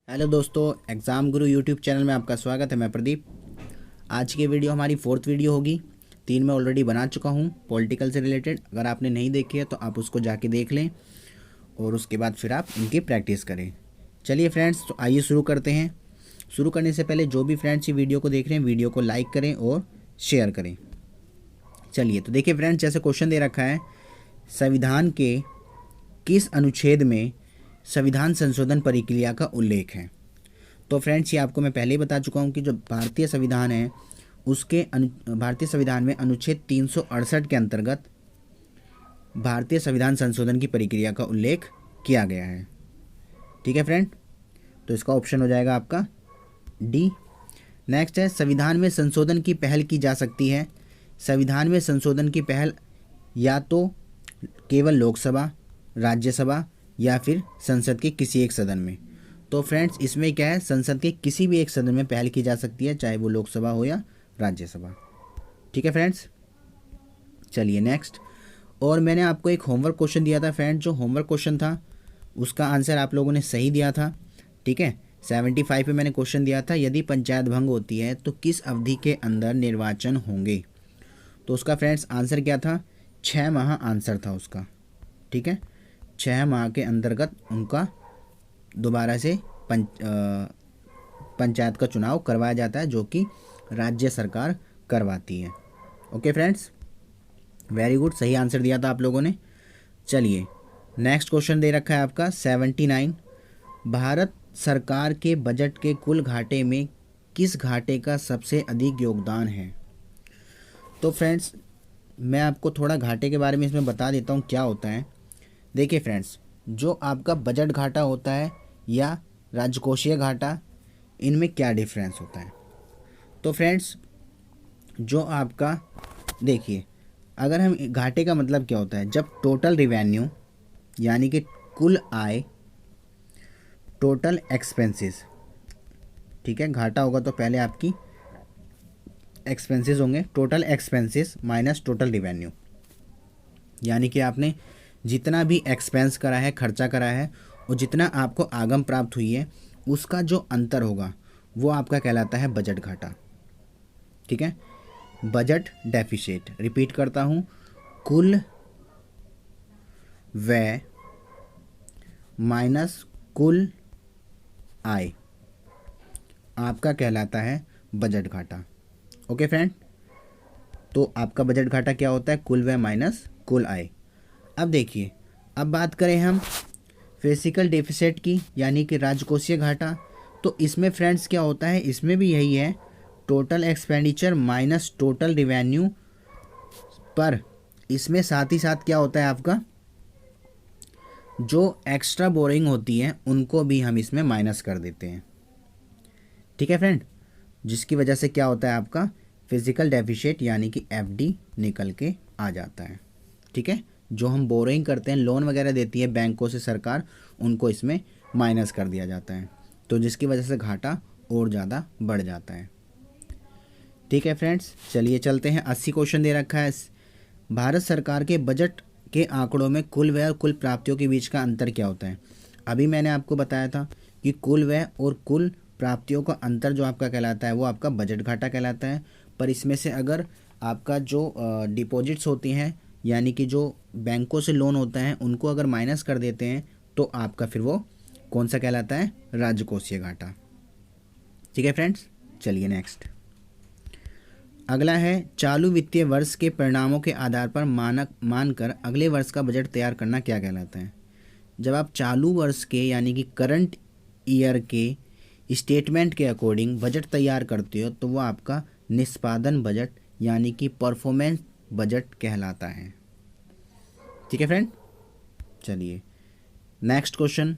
Hello दोस्तों, exam गुरु YouTube channel में आपका स्वागत है। मैं प्रदीप। आज की वीडियो हमारी 4th वीडियो होगी। 3 मैं ऑलरेडी बना चुका हूँ पॉलिटिकल से रिलेटेड। अगर आपने नहीं देखी है तो आप उसको जाके देख लें और उसके बाद फिर आप इनकी प्रैक्टिस करें। चलिए फ्रेंड्स, तो आइए शुरू करते हैं। शुरू करने से पहले जो भी फ्रेंड्स ये वीडियो को देख रहे हैं, वीडियो को लाइक करें और शेयर करें। चलिए, तो देखिए फ्रेंड्स, जैसे क्वेश्चन दे रखा है, संविधान के किस अनुच्छेद में संविधान संशोधन प्रक्रिया का उल्लेख है। तो फ्रेंड्स, ये आपको मैं पहले ही बता चुका हूँ कि जो भारतीय संविधान है उसके भारतीय संविधान में अनुच्छेद 368 के अंतर्गत भारतीय संविधान संशोधन की प्रक्रिया का उल्लेख किया गया है। ठीक है फ्रेंड, तो इसका ऑप्शन हो जाएगा आपका डी। नेक्स्ट है, संविधान में संशोधन की पहल की जा सकती है। संविधान में संशोधन की पहल या तो केवल लोकसभा, राज्यसभा या फिर संसद के किसी एक सदन में। तो फ्रेंड्स, इसमें क्या है, संसद के किसी भी एक सदन में पहल की जा सकती है, चाहे वो लोकसभा हो या राज्यसभा। ठीक है फ्रेंड्स, चलिए नेक्स्ट। और मैंने आपको एक होमवर्क क्वेश्चन दिया था फ्रेंड। जो होमवर्क क्वेश्चन था उसका आंसर आप लोगों ने सही दिया था। ठीक है, 75 पे मैंने क्वेश्चन दिया था, यदि पंचायत भंग होती है तो किस अवधि के अंदर निर्वाचन होंगे। तो उसका फ्रेंड्स आंसर क्या था, 6 माह आंसर था उसका। ठीक है, 6 माह के अंतर्गत उनका दोबारा से पंचायत का चुनाव करवाया जाता है, जो कि राज्य सरकार करवाती है। ओके फ्रेंड्स, वेरी गुड, सही आंसर दिया था आप लोगों ने। चलिए नेक्स्ट क्वेश्चन दे रखा है आपका 79। भारत सरकार के बजट के कुल घाटे में किस घाटे का सबसे अधिक योगदान है। तो फ्रेंड्स, मैं आपको थोड़ा घाटे के बारे में इसमें बता देता हूँ क्या होता है। देखिए फ्रेंड्स, जो आपका बजट घाटा होता है या राजकोषीय घाटा, इनमें क्या डिफरेंस होता है। तो फ्रेंड्स, जो आपका देखिए, अगर हम घाटे का मतलब क्या होता है, जब टोटल रिवेन्यू यानी कि कुल आय, टोटल एक्सपेंसेस, ठीक है, घाटा होगा तो पहले आपकी एक्सपेंसेस होंगे, total expenses minus total revenue, यानी कि आपने जितना भी एक्सपेंस करा है, खर्चा करा है, और जितना आपको आगम प्राप्त हुई है, उसका जो अंतर होगा वो आपका कहलाता है बजट घाटा। ठीक है, बजट डेफिसिट, रिपीट करता हूँ, कुल व्यय माइनस कुल आय आपका कहलाता है बजट घाटा। ओके फ्रेंड, तो आपका बजट घाटा क्या होता है, कुल व्यय माइनस कुल आय। अब देखिए, अब बात करें हम फिजिकल डेफिसिट की, यानी कि राजकोषीय घाटा। तो इसमें फ्रेंड्स क्या होता है, इसमें भी यही है, total expenditure minus total revenue, पर इसमें साथ ही साथ क्या होता है आपका, जो एक्स्ट्रा बोरिंग होती है उनको भी हम इसमें माइनस कर देते हैं। ठीक है फ्रेंड, जिसकी वजह से क्या होता है आपका फिजिकल डेफिसिट यानी कि एफडी निकल के आ जाता है। ठीक है, जो हम बोरिंग करते हैं, लोन वगैरह देती है बैंकों से सरकार, उनको इसमें माइनस कर दिया जाता है, तो जिसकी वजह से घाटा और ज़्यादा बढ़ जाता है। ठीक है फ्रेंड्स, चलिए चलते हैं। 80 क्वेश्चन दे रखा है, भारत सरकार के बजट के आंकड़ों में कुल व्यय और कुल प्राप्तियों के बीच का अंतर क्या होता है। अभी मैंने आपको बताया था कि कुल व्यय और कुल प्राप्तियों का अंतर जो आपका कहलाता है वो आपका बजट घाटा कहलाता है। पर इसमें से अगर आपका जो डिपॉजिट्स होती हैं, यानी कि जो बैंकों से लोन होता है, उनको अगर माइनस कर देते हैं तो आपका फिर वो कौन सा कहलाता है, राजकोषीय घाटा। ठीक है फ्रेंड्स, चलिए नेक्स्ट। अगला है, चालू वित्तीय वर्ष के परिणामों के आधार पर मानकर अगले वर्ष का बजट तैयार करना क्या कहलाता है। जब आप चालू वर्ष के यानी कि करंट ईयर के स्टेटमेंट के अकॉर्डिंग बजट तैयार करते हो तो वो आपका निष्पादन बजट यानी कि परफॉर्मेंस बजट कहलाता है। ठीक है फ्रेंड, चलिए नेक्स्ट क्वेश्चन।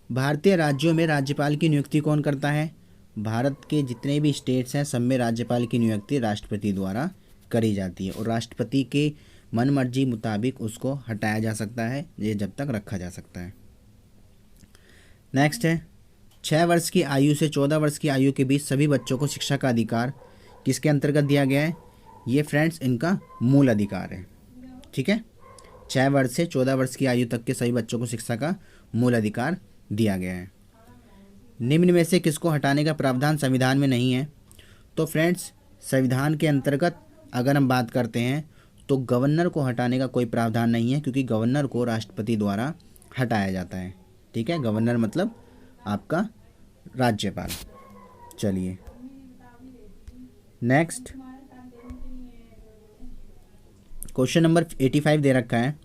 भारतीय राज्यों में राज्यपाल की नियुक्ति कौन करता है। भारत के जितने भी स्टेट्स हैं सब में राज्यपाल की नियुक्ति राष्ट्रपति द्वारा करी जाती है, और राष्ट्रपति के मन मर्जी मुताबिक उसको हटाया जा सकता है, ये जब तक रखा जा सकता है। नेक्स्ट है, 6 वर्ष की आयु से 14 वर्ष की आयु के बीच सभी बच्चों को शिक्षा का अधिकार किसके अंतर्गत दिया गया है। ये फ्रेंड्स इनका मूल अधिकार है। ठीक है, 6 वर्ष से 14 वर्ष की आयु तक के सभी बच्चों को शिक्षा का मूल अधिकार दिया गया है। निम्न में से किसको हटाने का प्रावधान संविधान में नहीं है? तो फ्रेंड्स, संविधान के अंतर्गत अगर हम बात करते हैं तो गवर्नर को हटाने का कोई प्रावधान नहीं है, क्योंकि गवर्नर को राष्ट्रपति द्वारा हटाया जाता है। ठीक है, गवर्नर मतलब आपका राज्यपाल। चलिए नेक्स्ट क्वेश्चन नंबर 85 दे रखा है,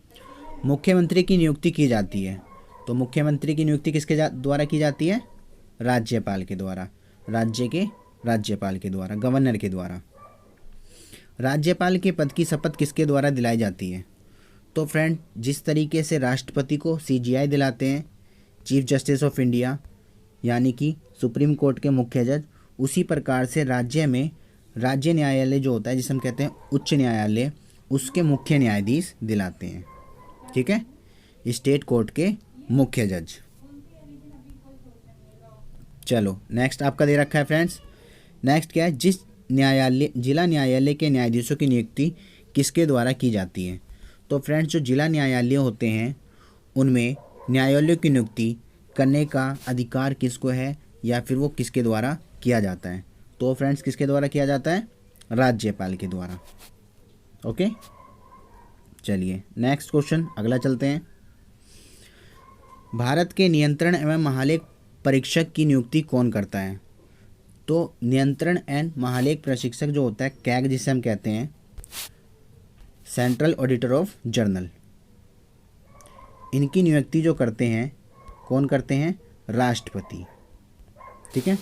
मुख्यमंत्री की नियुक्ति की जाती है। तो मुख्यमंत्री की नियुक्ति किसके द्वारा की जाती है? राज्यपाल के द्वारा, राज्य के राज्यपाल के द्वारा, गवर्नर के द्वारा। राज्यपाल के पद की शपथ किसके द्वारा दिलाई जाती है? तो फ्रेंड, जिस तरीके से राष्ट्रपति को CGI दिलाते हैं, चीफ जस्टिस ऑफ इंडिया, यानी कि सुप्रीम कोर्ट के मुख्य जज, उसी प्रकार से राज्य में राज्य न्यायालय जो होता है, जिसे हम कहते हैं उच्च न्यायालय, उसके मुख्य न्यायाधीश दिलाते हैं। ठीक है, स्टेट कोर्ट के मुख्य जज। चलो नेक्स्ट आपका दे रखा है फ्रेंड्स, नेक्स्ट क्या है, जिस न्यायालय जिला न्यायालय के न्यायाधीशों की नियुक्ति किसके द्वारा की जाती है? तो फ्रेंड्स, जो जिला न्यायालय होते हैं उनमें न्यायालयों की नियुक्ति करने का अधिकार किसको है, या फिर वो किसके द्वारा किया जाता है? तो फ्रेंड्स, किसके द्वारा किया जाता है? राज्यपाल के द्वारा। ओके, चलिए नेक्स्ट क्वेश्चन अगला चलते हैं। भारत के नियंत्रण एवं महालेख परीक्षक की नियुक्ति कौन करता है? तो नियंत्रण एवं महालेख प्रशिक्षक जो होता है, कैग जिसे हम कहते हैं, सेंट्रल ऑडिटर ऑफ जर्नल, इनकी नियुक्ति जो करते हैं, कौन करते हैं? राष्ट्रपति। ठीक है,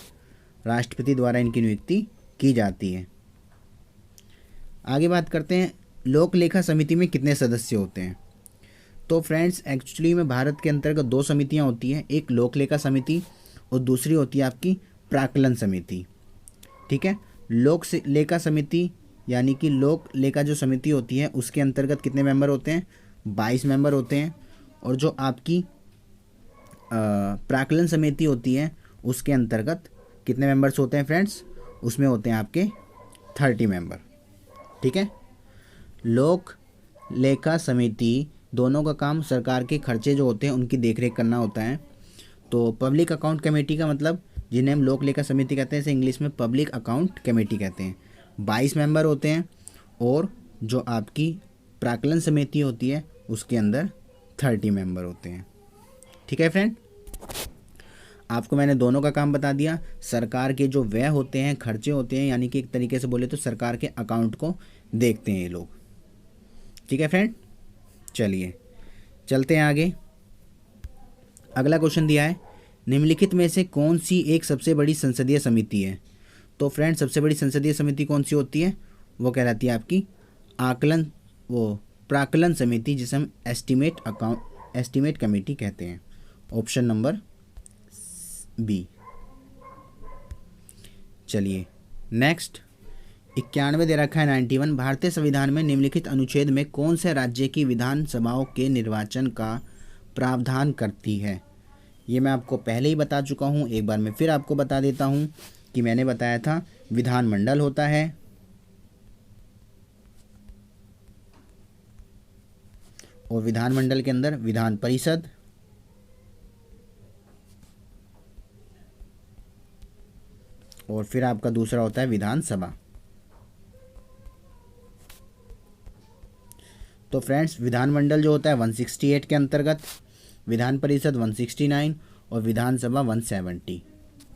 राष्ट्रपति द्वारा इनकी नियुक्ति की जाती है। आगे बात करते हैं, लोक लेखा समिति में कितने सदस्य होते हैं? तो फ्रेंड्स, एक्चुअली में भारत के अंतर्गत 2 समितियां होती हैं, एक लोक लेखा समिति और दूसरी होती है आपकी प्राक्कलन समिति। ठीक है, लोक लेखा समिति यानी कि लोक लेखा जो समिति होती है उसके अंतर्गत कितने मेंबर होते हैं? 22 मेंबर होते हैं। और जो आपकी प्राक्कलन समिति होती है उसके अंतर्गत कितने मेंबर्स होते हैं फ्रेंड्स? उसमें होते हैं आपके 30 मेंबर। ठीक है, लोक लेखा समिति दोनों का काम सरकार के खर्चे जो होते हैं उनकी देखरेख करना होता है। तो पब्लिक अकाउंट कमेटी का मतलब, जिन्हें हम लोक लेखा समिति कहते हैं, इसे इंग्लिश में पब्लिक अकाउंट कमेटी कहते हैं, 22 मेंबर होते हैं। और जो आपकी प्राक्कलन समिति होती है उसके अंदर 30 मेंबर होते हैं। ठीक है फ्रेंड, आपको मैंने दोनों का काम बता दिया। सरकार के जो व्यय होते हैं, खर्चे होते हैं, यानी कि एक तरीके से बोले तो सरकार के अकाउंट को देखते हैं ये लोग। ठीक है फ्रेंड, चलिए चलते हैं आगे। अगला क्वेश्चन दिया है, निम्नलिखित में से कौन सी एक सबसे बड़ी संसदीय समिति है? तो फ्रेंड, सबसे बड़ी संसदीय समिति कौन सी होती है? वो कहलाती है आपकी प्राक्कलन समिति, जिसे हम एस्टीमेट कमेटी कहते हैं। Option number B. चलिए नेक्स्ट 91 दे रखा है 91, भारतीय संविधान में निम्नलिखित अनुच्छेद में कौन से राज्य की विधानसभाओं के निर्वाचन का प्रावधान करती है? ये मैं आपको पहले ही बता चुका हूँ, एक बार मैं फिर आपको बता देता हूँ कि मैंने बताया था विधानमंडल होता है, और विधानमंडल के अंदर विधान परिषद, और फिर आपका दूसरा होता है विधानसभा। तो फ्रेंड्स, विधानमंडल जो होता है 168 के अंतर्गत, विधान परिषद 169 और विधानसभा 170।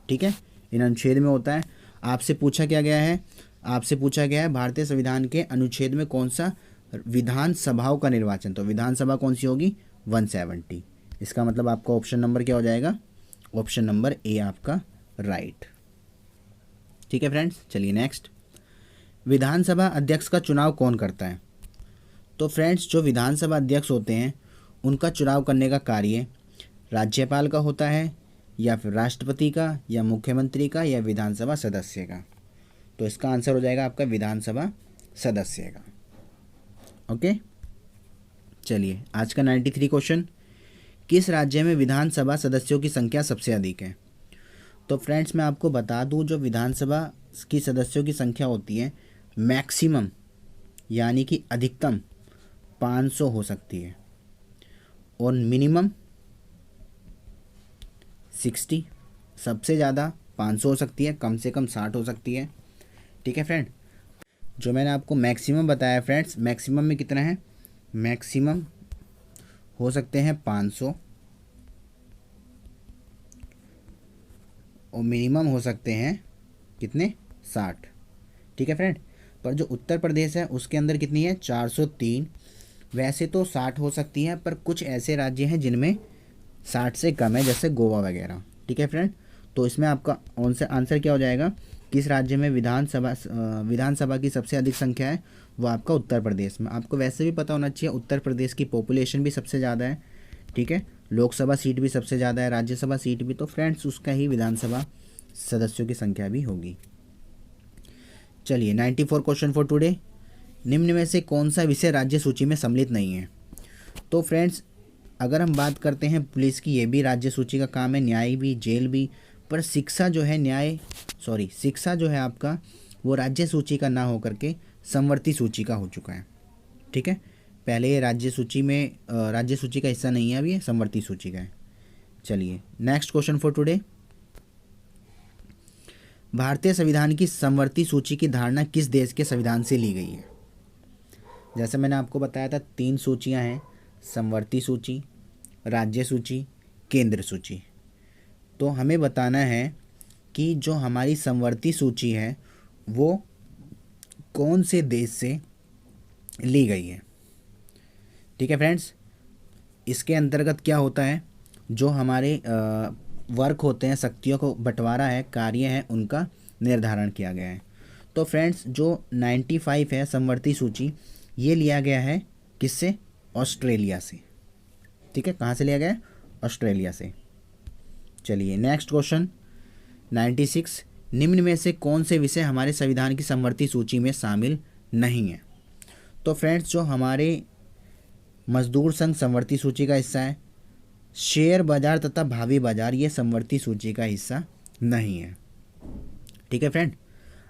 ठीक है, इन अनुच्छेद में होता है। आपसे पूछा क्या गया है? आपसे पूछा गया है भारतीय संविधान के अनुच्छेद में कौन सा विधानसभाओं का निर्वाचन, तो विधानसभा कौन सी होगी? 170। इसका मतलब आपका ऑप्शन नंबर क्या हो जाएगा? ऑप्शन नंबर ए आपका राइट। ठीक है फ्रेंड्स, चलिए नेक्स्ट, विधानसभा अध्यक्ष का चुनाव कौन करता है? तो फ्रेंड्स, जो विधानसभा अध्यक्ष होते हैं उनका चुनाव करने का कार्य राज्यपाल का होता है, या फिर राष्ट्रपति का, या मुख्यमंत्री का, या विधानसभा सदस्य का। तो इसका आंसर हो जाएगा आपका विधानसभा सदस्य का। ओके, चलिए आज का 93 क्वेश्चन, किस राज्य में विधानसभा सदस्यों की संख्या सबसे अधिक है? तो फ्रेंड्स, मैं आपको बता दूं, जो विधानसभा की सदस्यों की संख्या होती है मैक्सिमम यानी कि अधिकतम 500 हो सकती है, और मिनिमम 60 सबसे ज़्यादा 500 हो सकती है, कम से कम 60 हो सकती है। ठीक है फ्रेंड, जो मैंने आपको मैक्सिमम बताया फ्रेंड्स, मैक्सिमम में कितना है, मैक्सिमम हो सकते हैं 500 और मिनिमम हो सकते हैं कितने, 60। ठीक है फ्रेंड, पर जो उत्तर प्रदेश है उसके अंदर कितनी है, 403। वैसे तो 60 हो सकती है, पर कुछ ऐसे राज्य हैं जिनमें 60 से कम है, जैसे गोवा वगैरह। ठीक है फ्रेंड, तो इसमें आपका आंसर क्या हो जाएगा, किस राज्य में विधानसभा की सबसे अधिक संख्या है, वो आपका उत्तर प्रदेश में। आपको वैसे भी पता होना चाहिए उत्तर प्रदेश की पॉपुलेशन भी सबसे ज़्यादा है। ठीक है, लोकसभा सीट भी सबसे ज़्यादा है, राज्यसभा सीट भी, तो फ्रेंड्स उसका ही विधानसभा सदस्यों की संख्या भी होगी। चलिए 94 क्वेश्चन फॉर टुडे, निम्न में से कौन सा विषय राज्य सूची में सम्मिलित नहीं है। तो फ्रेंड्स अगर हम बात करते हैं पुलिस की, ये भी राज्य सूची का काम है, न्याय भी, जेल भी, पर शिक्षा जो है शिक्षा जो है आपका, वो राज्य सूची का ना होकर के समवर्ती सूची का हो चुका है। ठीक है, पहले ये राज्य सूची का हिस्सा नहीं है, अभी ये समवर्ती सूची का है। चलिए नेक्स्ट क्वेश्चन फॉर टुडे, भारतीय संविधान की समवर्ती सूची की धारणा किस देश के संविधान से ली गई है। जैसे मैंने आपको बताया था 3 सूचियां हैं, समवर्ती सूची, राज्य सूची, केंद्र सूची। तो हमें बताना है कि जो हमारी समवर्ती सूची है वो कौन से देश से ली गई है। ठीक है फ्रेंड्स, इसके अंतर्गत क्या होता है, जो हमारे वर्क होते हैं, शक्तियों को बंटवारा है, कार्य है, उनका निर्धारण किया गया है। तो फ्रेंड्स जो 95 है समवर्ती सूची, ये लिया गया है किससे, ऑस्ट्रेलिया से। ठीक है, कहाँ से लिया गया है, ऑस्ट्रेलिया से। चलिए नेक्स्ट क्वेश्चन 96, निम्न में से कौन से विषय हमारे संविधान की समवर्ती सूची में शामिल नहीं है। तो फ्रेंड्स जो हमारे मजदूर संघ समवर्ती सूची का हिस्सा है, शेयर बाजार तथा भावी बाजार ये समवर्ती सूची का हिस्सा नहीं है। ठीक है फ्रेंड,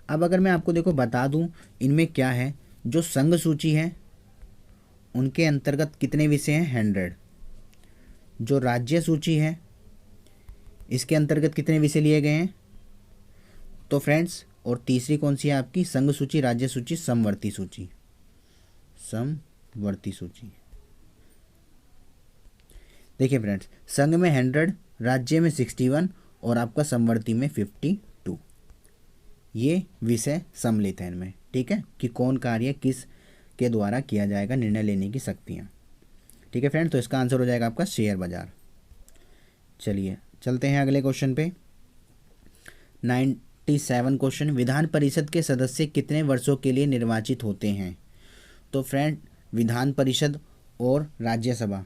अब अगर मैं आपको देखो बता दूं इनमें क्या है, जो संघ सूची है उनके अंतर्गत कितने विषय हैं, 100। जो राज्य सूची है इसके अंतर्गत कितने विषय लिए गए हैं, तो फ्रेंड्स, और तीसरी कौन सी है आपकी, संघ सूची, राज्य सूची, समवर्ती सूची, समवर्ती सूची। देखिए फ्रेंड्स, संघ में 100, राज्य में 61 और आपका समवर्ती में 52, ये विषय सम्मिलित है इनमें। ठीक है, कि कौन कार्य किस के द्वारा किया जाएगा, निर्णय लेने की शक्तियाँ। ठीक है फ्रेंड, तो इसका आंसर हो जाएगा आपका शेयर बाजार। चलिए चलते हैं अगले क्वेश्चन पे, 97 क्वेश्चन, विधान परिषद के सदस्य कितने वर्षों के लिए निर्वाचित होते हैं। तो फ्रेंड विधान परिषद और राज्यसभा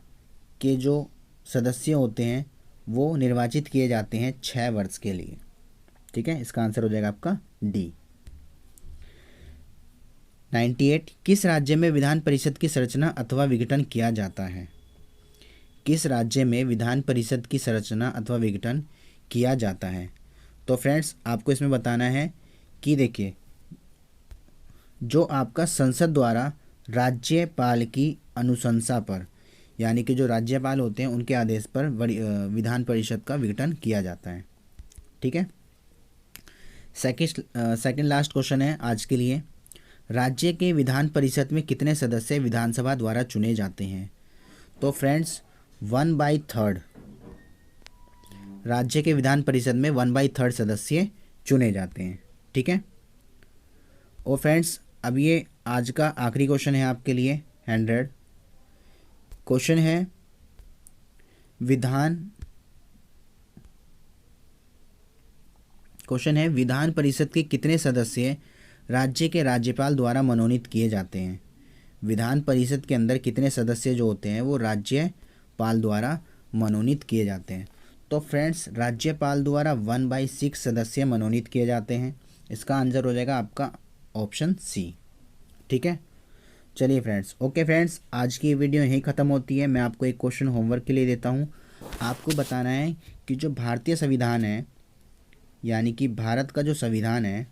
के जो सदस्य होते हैं वो निर्वाचित किए जाते हैं 6 वर्ष के लिए। ठीक है, इसका आंसर हो जाएगा आपका डी। 98, किस राज्य में विधान परिषद की संरचना अथवा विघटन किया जाता है। किस राज्य में विधान परिषद की संरचना अथवा विघटन किया जाता है। तो फ्रेंड्स आपको इसमें बताना है कि देखिए, जो आपका संसद द्वारा राज्यपाल की अनुशंसा पर, यानी कि जो राज्यपाल होते हैं उनके आदेश पर विधान परिषद का विघटन किया जाता है। ठीक है, सेकंड लास्ट क्वेश्चन है आज के लिए, राज्य के विधान परिषद में कितने सदस्य विधानसभा द्वारा चुने जाते हैं। तो फ्रेंड्स 1/3, राज्य के विधान परिषद में 1/3 सदस्य चुने जाते हैं। ठीक है, और फ्रेंड्स अब ये आज का आखिरी क्वेश्चन है आपके लिए, 100 क्वेश्चन है, विधान परिषद के कितने सदस्य राज्य के राज्यपाल द्वारा मनोनीत किए जाते हैं। विधान परिषद के अंदर कितने सदस्य जो होते हैं वो राज्यपाल द्वारा मनोनीत किए जाते हैं। तो फ्रेंड्स राज्यपाल द्वारा 1/6 सदस्य मनोनीत किए जाते हैं। इसका आंसर हो जाएगा आपका ऑप्शन सी। ठीक है, चलिए फ्रेंड्स, ओके फ्रेंड्स, आज की वीडियो यहीं ख़त्म होती है। मैं आपको एक क्वेश्चन होमवर्क के लिए देता हूँ। आपको बताना है कि जो भारतीय संविधान है, यानी कि भारत का जो संविधान है,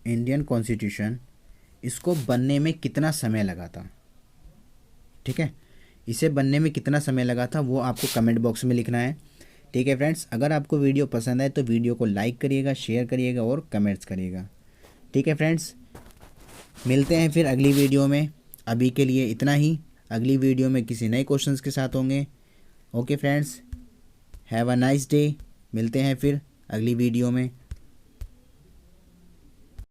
इंडियन कॉन्स्टिट्यूशन, इसको बनने में कितना समय लगा था। ठीक है, इसे बनने में कितना समय लगा था वो आपको कमेंट बॉक्स में लिखना है। ठीक है फ्रेंड्स, अगर आपको वीडियो पसंद आए तो वीडियो को लाइक करिएगा, शेयर करिएगा और कमेंट्स करिएगा। ठीक है फ्रेंड्स, मिलते हैं फिर अगली वीडियो में। अभी के लिए इतना ही, अगली वीडियो में किसी नए क्वेश्चंस के साथ होंगे। Okay friends, have a nice day. मिलते हैं फिर अगली वीडियो में।